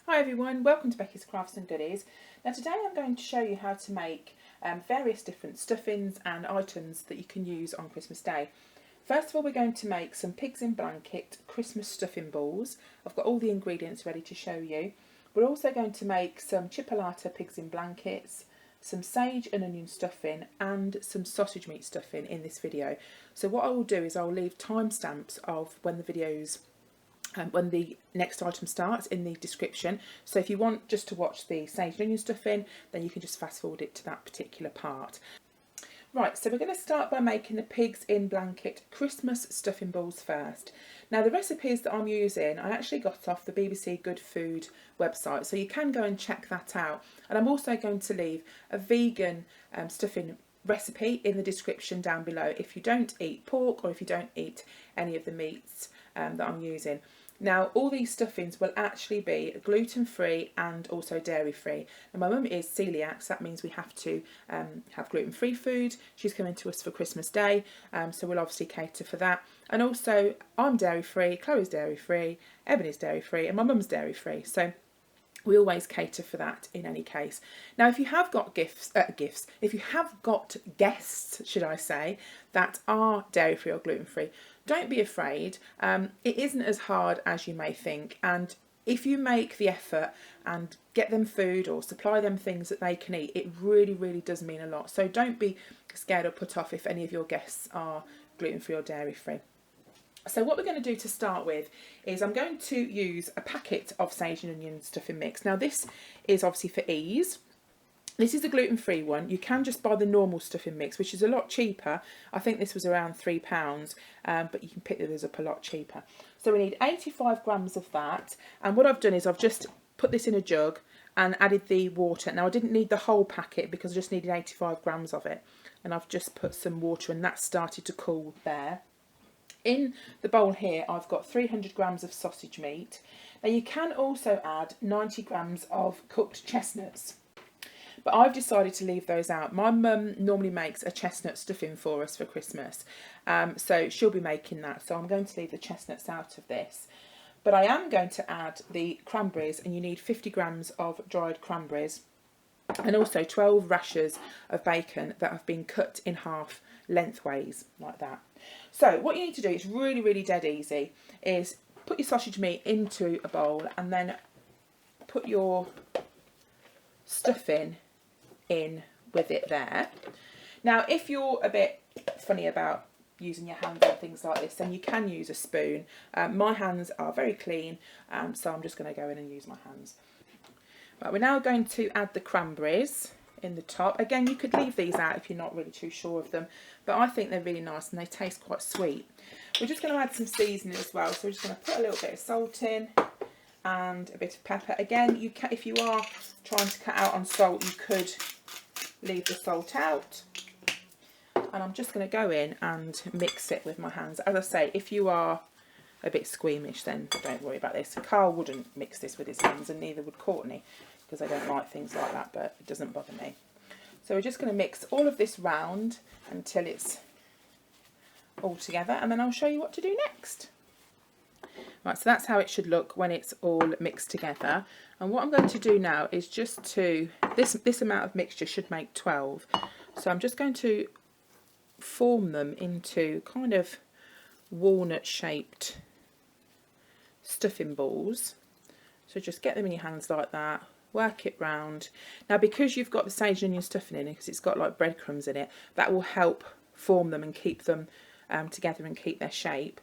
Hi everyone, welcome to Becky's Crafts and Goodies. Now today I'm going to show you how to make various different stuffings and items that you can use on Christmas Day. First of all, we're going to make some pigs in blanket Christmas stuffing balls. I've got all the ingredients ready to show you. We're also going to make some Chipolata pigs in blankets, some sage and onion stuffing and some sausage meat stuffing in this video. So what I will do is I'll leave timestamps of when the next item starts in the description. So if you want just to watch the sage and onion stuffing, then you can just fast forward it to that particular part. Right, so we're going to start by making the pigs in blanket Christmas stuffing balls first. Now the recipes that I'm using I actually got off the BBC Good Food website, so you can go and check that out. And I'm also going to leave a vegan stuffing recipe in the description down below if you don't eat pork or if you don't eat any of the meats that I'm using. Now all these stuffings will actually be gluten-free and also dairy-free. And my mum is celiac, so that means we have to have gluten-free food. She's coming to us for Christmas Day, so we'll obviously cater for that. And also I'm dairy-free, Chloe's dairy-free, Ebony's dairy-free and my mum's dairy-free. So we always cater for that in any case. Now, if you have got if you have got guests, should I say, that are dairy-free or gluten-free, don't be afraid. It isn't as hard as you may think. And if you make the effort and get them food or supply them things that they can eat, it really, really does mean a lot. So don't be scared or put off if any of your guests are gluten-free or dairy-free. So what we're going to do to start with is I'm going to use a packet of sage and onion stuffing mix. Now this is obviously for ease. This is a gluten-free one. You can just buy the normal stuffing mix, which is a lot cheaper. I think this was around £3, but you can pick those up a lot cheaper. So we need 85 grams of that. And what I've done is I've just put this in a jug and added the water. Now I didn't need the whole packet because I just needed 85 grams of it. And I've just put some water and that started to cool there. In the bowl here I've got 300 grams of sausage meat. Now you can also add 90 grams of cooked chestnuts, but I've decided to leave those out. My mum normally makes a chestnut stuffing for us for Christmas, so she'll be making that, so I'm going to leave the chestnuts out of this. But I am going to add the cranberries, and you need 50 grams of dried cranberries and also 12 rashers of bacon that have been cut in half lengthways like that. So what you need to do, is really, really dead easy, is put your sausage meat into a bowl and then put your stuffing in with it there. Now if you're a bit funny about using your hands on things like this, then you can use a spoon. My hands are very clean, so I'm just going to go in and use my hands. Right, we're now going to add the cranberries in the top. Again, you could leave these out if you're not really too sure of them, but I think they're really nice and they taste quite sweet. We're just going to add some seasoning as well, so we're just going to put a little bit of salt in and a bit of pepper. Again, you can, if you are trying to cut out on salt, you could leave the salt out. And I'm just going to go in and mix it with my hands. As I say, if you are a bit squeamish, then don't worry about this. Carl wouldn't mix this with his hands, and neither would Courtney, because I don't like things like that, but it doesn't bother me. So we're just going to mix all of this round until it's all together, and then I'll show you what to do next. Right, so that's how it should look when it's all mixed together. And what I'm going to do now is just to, this amount of mixture should make 12. So I'm just going to form them into kind of walnut shaped stuffing balls. So just get them in your hands like that, work it round. Now because you've got the sage and onion stuffing in it, because it's got like breadcrumbs in it, that will help form them and keep them together and keep their shape.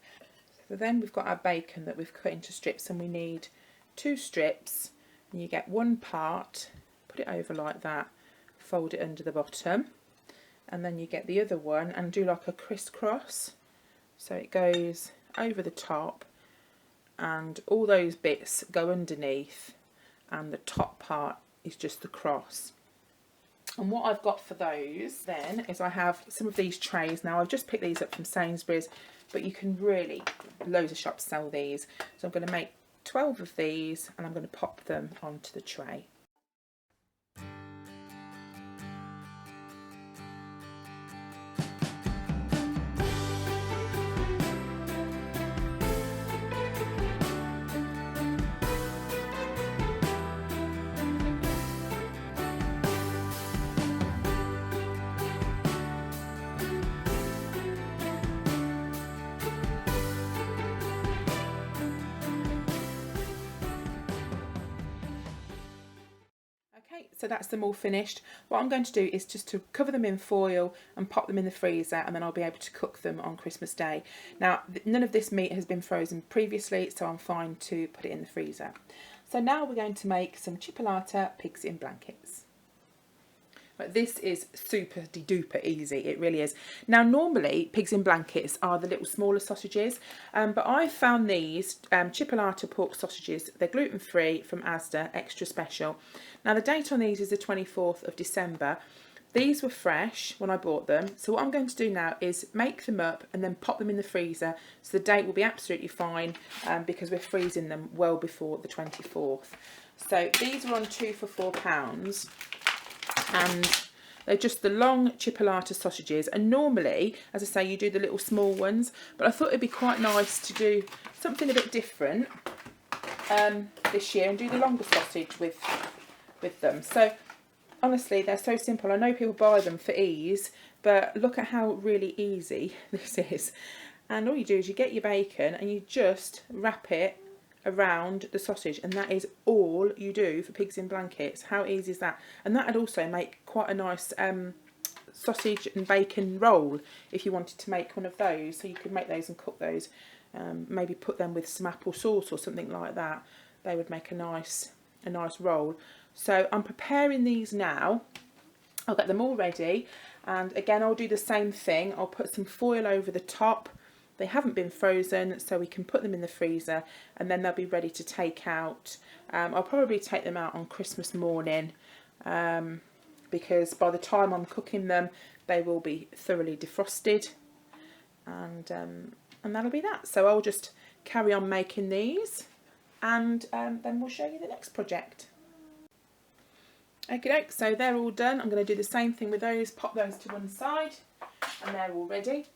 So then we've got our bacon that we've cut into strips, and we need 2 strips, and you get one part, put it over like that, fold it under the bottom, and then you get the other one and do like a crisscross, so it goes over the top and all those bits go underneath, and the top part is just the cross. And what I've got for those then is I have some of these trays. Now I've just picked these up from Sainsbury's, but you can really, loads of shops sell these. So I'm going to make 12 of these and I'm going to pop them onto the tray. So that's them all finished. What I'm going to do is just to cover them in foil and pop them in the freezer, and then I'll be able to cook them on Christmas Day. Now, none of this meat has been frozen previously, so I'm fine to put it in the freezer. So now we're going to make some chipolata pigs in blankets. But this is super duper easy, it really is. Now normally pigs in blankets are the little smaller sausages, but I found these chipolata pork sausages. They're gluten free from Asda, extra special. Now the date on these is the 24th of December. These were fresh when I bought them, so what I'm going to do now is make them up and then pop them in the freezer, so the date will be absolutely fine, because we're freezing them well before the 24th. So these are on 2 for £4. And they're just the long chipolata sausages, and normally, as I say, you do the little small ones, but I thought it'd be quite nice to do something a bit different this year and do the longer sausage with them. So honestly, they're so simple. I know people buy them for ease, but look at how really easy this is. And all you do is you get your bacon and you just wrap it around the sausage, and that is all you do for pigs in blankets. How easy is that? And that would also make quite a nice sausage and bacon roll if you wanted to make one of those. So you could make those and cook those, maybe put them with some apple sauce or something like that. They would make a nice roll. So I'm preparing these now. I'll get them all ready, and again I'll do the same thing. I'll put some foil over the top. They haven't been frozen, so we can put them in the freezer and then they'll be ready to take out. I'll probably take them out on Christmas morning, because by the time I'm cooking them, they will be thoroughly defrosted, and that'll be that. So I'll just carry on making these, and then we'll show you the next project. Okay, so they're all done. I'm going to do the same thing with those, pop those to one side, and they're all ready.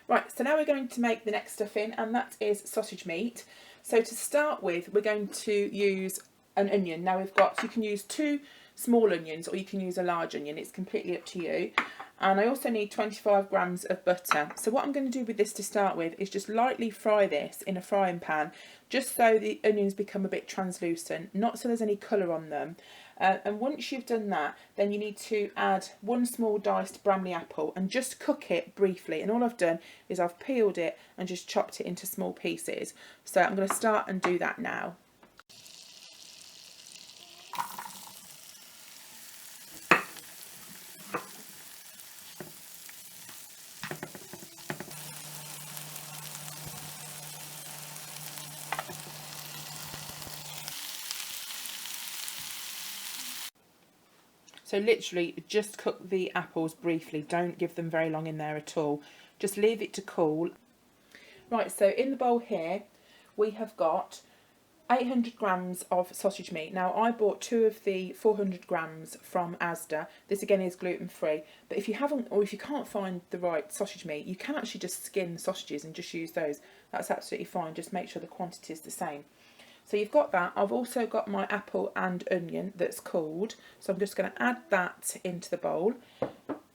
Right, so now we're going to make the next stuffing, and that is sausage meat. So to start with, we're going to use an onion. Now you can use 2 small onions or you can use a large onion. It's completely up to you. And I also need 25 grams of butter. So what I'm going to do with this to start with is just lightly fry this in a frying pan, just so the onions become a bit translucent, not so there's any colour on them. And once you've done that, then you need to add 1 small diced Bramley apple and just cook it briefly. And all I've done is I've peeled it and just chopped it into small pieces. So I'm going to start and do that now. So literally just cook the apples briefly, don't give them very long in there at all. Just leave it to cool. Right, so in the bowl here we have got 800 grams of sausage meat. Now I bought 2 of the 400 grams from Asda. This again is gluten free, but if you haven't, or if you can't find the right sausage meat, you can actually just skin the sausages and just use those. That's absolutely fine, just make sure the quantity is the same. So you've got that. I've also got my apple and onion that's cooled. So I'm just going to add that into the bowl.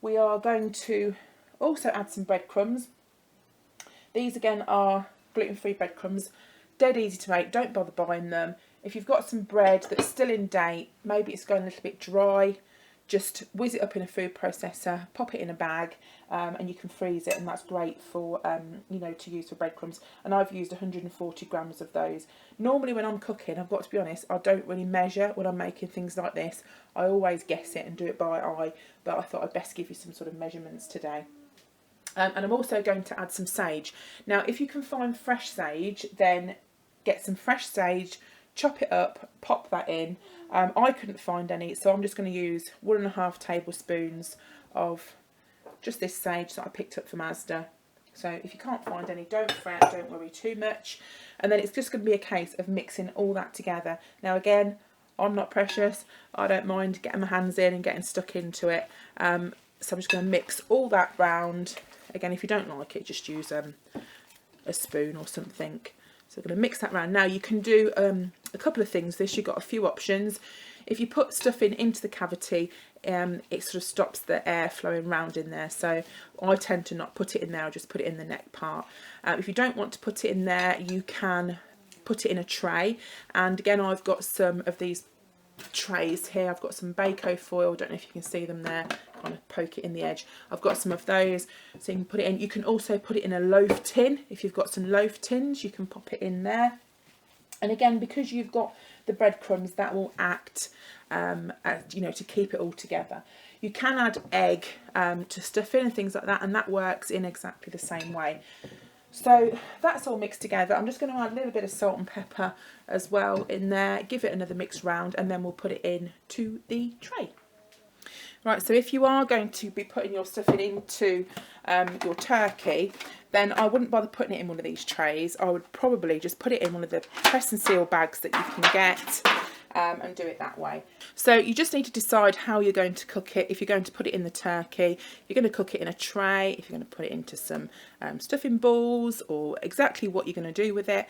We are going to also add some breadcrumbs. These again are gluten-free breadcrumbs. Dead easy to make. Don't bother buying them. If you've got some bread that's still in date, maybe it's going a little bit dry, just whiz it up in a food processor, pop it in a bag, and you can freeze it, and that's great for to use for breadcrumbs. And I've used 140 grams of those. Normally when I'm cooking, I've got to be honest, I don't really measure when I'm making things like this. I always guess it and do it by eye, but I thought I'd best give you some sort of measurements today. And I'm also going to add some sage. Now if you can find fresh sage, then get some fresh sage, chop it up, pop that in. I couldn't find any, so I'm just going to use 1.5 tablespoons of just this sage that I picked up from Asda. So if you can't find any, don't fret, don't worry too much. And then it's just going to be a case of mixing all that together. Now again, I'm not precious. I don't mind getting my hands in and getting stuck into it. So I'm just going to mix all that round. Again, if you don't like it, just use a spoon or something. So I'm going to mix that around. Now you can do a couple of things. You've got a few options. If you put stuff into the cavity, it sort of stops the air flowing round in there. So I tend to not put it in there. I just put it in the neck part. If you don't want to put it in there, you can put it in a tray. And again, I've got some of these trays here. I've got some bako foil, don't know if you can see them there, kind of poke it in the edge. I've got some of those, so you can put it in. You can also put it in a loaf tin. If you've got some loaf tins, you can pop it in there. And again, because you've got the breadcrumbs, that will act you know, to keep it all together. You can add egg to stuff in and things like that, and that works in exactly the same way. So that's all mixed together. I'm just going to add a little bit of salt and pepper as well in there, give it another mix round, and then we'll put it in to the tray. Right, so if you are going to be putting your stuffing into your turkey, then I wouldn't bother putting it in one of these trays. I would probably just put it in one of the press and seal bags that you can get, and do it that way. So you just need to decide how you're going to cook it. If you're going to put it in the turkey, you're going to cook it in a tray, if you're going to put it into some stuffing balls, or exactly what you're going to do with it.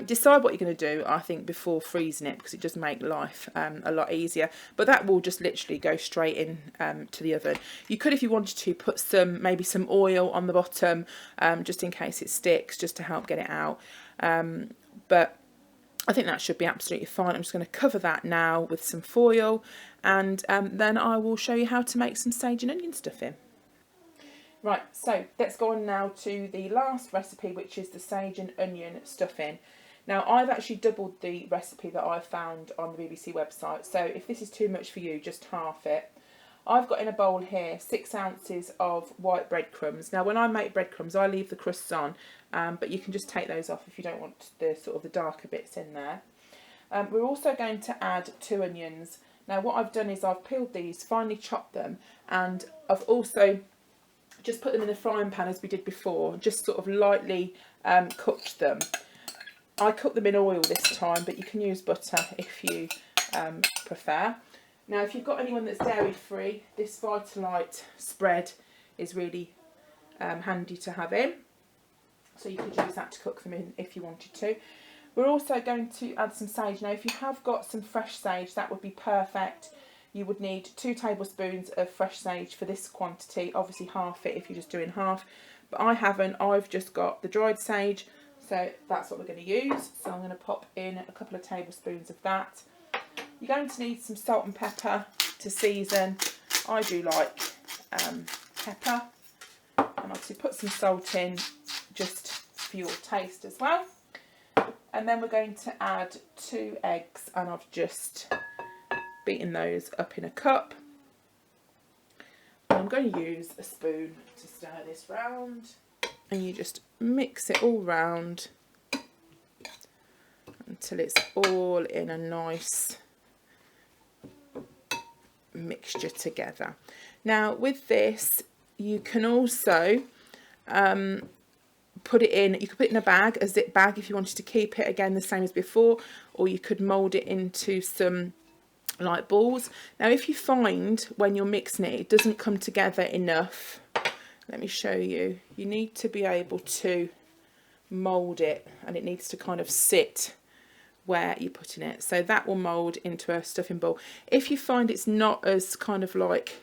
Decide what you're going to do, I think, before freezing it, because it does make life a lot easier. But that will just literally go straight in to the oven. You could, if you wanted to, put maybe some oil on the bottom, just in case it sticks, just to help get it out. But I think that should be absolutely fine. I'm just going to cover that now with some foil, and then I will show you how to make some sage and onion stuffing. Right, so let's go on now to the last recipe, which is the sage and onion stuffing. Now, I've actually doubled the recipe that I found on the BBC website, so if this is too much for you, just half it. I've got in a bowl here 6 ounces of white breadcrumbs. Now, when I make breadcrumbs, I leave the crusts on, but you can just take those off if you don't want the sort of the darker bits in there. We're also going to add 2 onions. Now, what I've done is I've peeled these, finely chopped them, and I've also just put them in the frying pan as we did before, just sort of lightly cooked them. I cooked them in oil this time, but you can use butter if you prefer. Now, if you've got anyone that's dairy free, this Vitalite spread is really handy to have in. So you could use that to cook them in if you wanted to. We're also going to add some sage. Now, if you have got some fresh sage, that would be perfect. You would need 2 tablespoons of fresh sage for this quantity. Obviously half it if you're just doing half. But I haven't. I've just got the dried sage. So that's what we're going to use. So I'm going to pop in a couple of tablespoons of that. You're going to need some salt and pepper to season. I do like pepper, and obviously put some salt in just for your taste as well. And then we're going to add 2 eggs, and I've just beaten those up in a cup. And I'm going to use a spoon to stir this round, and you just mix it all round until it's all in a nice mixture together. Now, with this, you can also put it in, you could put it in a bag, a zip bag, if you wanted to keep it, again the same as before, or you could mould it into some like balls. Now, if you find when you're mixing it, it doesn't come together enough, let me show you. You need to be able to mould it, and it needs to kind of sit where you're putting it, so that will mould into a stuffing ball. If you find it's not as kind of like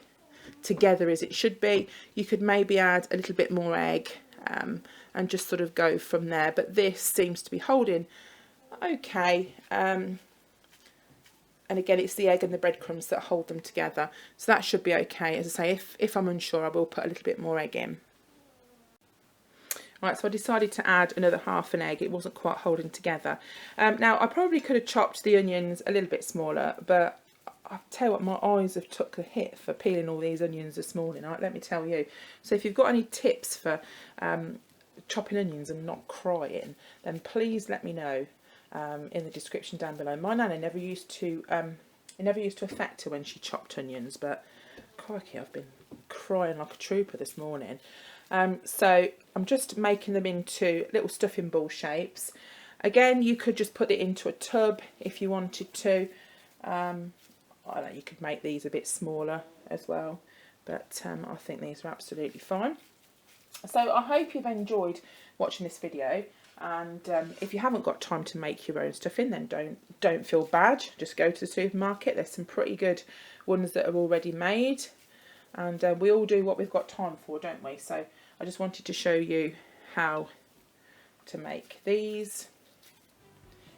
together as it should be, you could maybe add a little bit more egg and just sort of go from there. But this seems to be holding okay, and again, it's the egg and the breadcrumbs that hold them together, so that should be okay. As I say, if I'm unsure, I will put a little bit more egg in. Right, so I decided to add another half an egg. It wasn't quite holding together. Now, I probably could have chopped the onions a little bit smaller, but I'll tell you what, my eyes have took a hit for peeling all these onions this morning, right, let me tell you. So if you've got any tips for chopping onions and not crying, then please let me know in the description down below. My nana never used to affect her when she chopped onions, but crikey, I've been crying like a trooper this morning. So I'm just making them into little stuffing ball shapes. Again, you could just put it into a tub if you wanted to. I don't know, you could make these a bit smaller as well, but I think these are absolutely fine. So I hope you've enjoyed watching this video, and if you haven't got time to make your own stuffing, then don't feel bad. Just go to the supermarket. There's some pretty good ones that are already made. And we all do what we've got time for, don't we? So I just wanted to show you how to make these.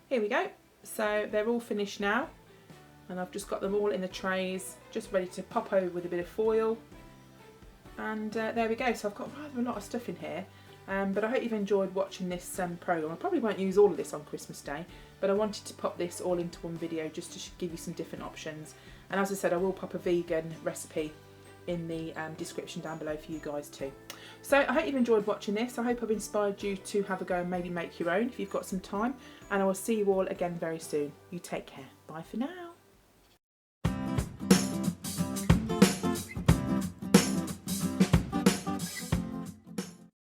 Here we go. So they're all finished now. And I've just got them all in the trays, just ready to pop over with a bit of foil. And there we go. So I've got rather a lot of stuff in here. But I hope you've enjoyed watching this programme. I probably won't use all of this on Christmas Day, but I wanted to pop this all into one video just to give you some different options. And as I said, I will pop a vegan recipe in the description down below for you guys too. So I hope you've enjoyed watching this. I hope I've inspired you to have a go and maybe make your own if you've got some time. And I will see you all again very soon. You take care. Bye for now.